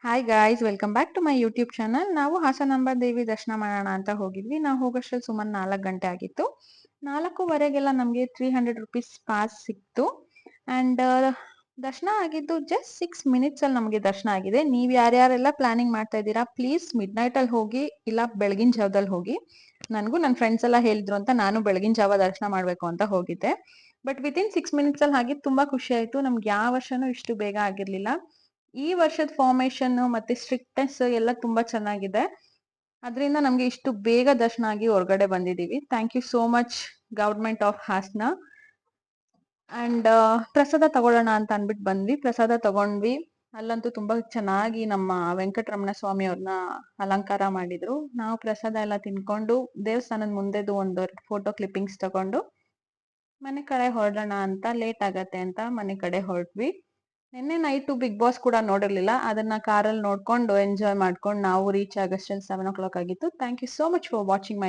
Hi guys, welcome back to my YouTube channel. ನಾವು ಹಾಸನಾಂಬ ದೇವಿ ದರ್ಶನ ಮಾಡೋಣ ಅಂತ ಹೋಗಿದ್ವಿ. ನಾವು ಹೋಗೋಷ್ಟ್ರಲ್ಲಿ ಸುಮಾರು 4 ಗಂಟೆ ಆಗಿತ್ತು. 4:15ಗೆಲ್ಲ ನಮಗೆ 300 ರುಪೀಸ್ ಪಾಸ್ ಸಿಕ್ತು. ಅಂಡ್ ದರ್ಶನ ಆಗಿದ್ದು ಜಸ್ಟ್ 6 ಮಿನಿಟ್ಸ್ ಅಲ್ಲಿ ನಮಗೆ ದರ್ಶನ ಆಗಿದೆ. ನೀವು ಯಾರ್ಯಾರೆಲ್ಲ ಪ್ಲಾನಿಂಗ್ ಮಾಡ್ತಾ ಇದ್ದೀರಾ, ಪ್ಲೀಸ್ ಮಿಡ್ ನೈಟ್ ಅಲ್ಲಿ ಹೋಗಿ, ಇಲ್ಲ ಬೆಳಗಿನ ಜಾವದಲ್ಲಿ ಹೋಗಿ. ನನಗೂ ನನ್ನ ಫ್ರೆಂಡ್ಸ್ ಎಲ್ಲ ಹೇಳಿದ್ರು ಅಂತ ನಾನು ಬೆಳಗಿನ ಜಾವ ದರ್ಶನ ಮಾಡ್ಬೇಕು ಅಂತ ಹೋಗಿದ್ದೆ. ಬಟ್ ವಿತಿನ್ 6 ಮಿನಿಟ್ಸ್ ಅಲ್ಲಿ ಆಗಿದ್ದು ತುಂಬಾ ಖುಷಿ ಆಯ್ತು. ನಮ್ಗೆ ಯಾವ ವರ್ಷನೂ ಇಷ್ಟು ಬೇಗ ಆಗಿರ್ಲಿಲ್ಲ. ಈ ವರ್ಷದ ಫಾರ್ಮೇಶನ್ ಮತ್ತೆ ಸ್ಟ್ರಿಕ್ಟ್ನೆಸ್ ಎಲ್ಲ ತುಂಬಾ ಚೆನ್ನಾಗಿದೆ. ಅದರಿಂದ ನಮ್ಗೆ ಇಷ್ಟು ಬೇಗ ದರ್ಶನ ಆಗಿ ಹೊರಗಡೆ ಬಂದಿದೀವಿ. Thank you so much government of Hassan. And ಪ್ರಸಾದ ತಗೊಳ್ಳೋಣ ಅಂತ ಅನ್ಬಿಟ್ಟು ಬಂದ್ವಿ. ಪ್ರಸಾದ ತಗೊಂಡ್ವಿ. ಅಲ್ಲಂತೂ ತುಂಬಾ ಚೆನ್ನಾಗಿ ನಮ್ಮ ವೆಂಕಟರಮಣ ಸ್ವಾಮಿ ಅವ್ರನ್ನ ಅಲಂಕಾರ ಮಾಡಿದ್ರು. ನಾವು ಪ್ರಸಾದ ಎಲ್ಲ ತಿನ್ಕೊಂಡು ದೇವಸ್ಥಾನದ ಮುಂದೆದು ಒಂದು ಫೋಟೋ ಕ್ಲಿಪ್ಪಿಂಗ್ಸ್ ತಗೊಂಡು ಮನೆ ಕಡೆ ಹೊರಡೋಣ ಅಂತ, ಲೇಟ್ ಆಗತ್ತೆ ಅಂತ ಮನೆ ಕಡೆ ಹೊರಟ್ವಿ. ನಿನ್ನೆ ನೈಟು ಬಿಗ್ ಬಾಸ್ ಕೂಡ ನೋಡಿರ್ಲಿಲ್ಲ. ಅದನ್ನ ಕಾರಲ್ಲಿ ನೋಡ್ಕೊಂಡು ಎಂಜಾಯ್ ಮಾಡ್ಕೊಂಡು ನಾವು ರೀಚ್ ಆಗಷ್ಟರಲ್ಲಿ 7 o'clock ಆಗಿತ್ತು. Thank you so much for watching my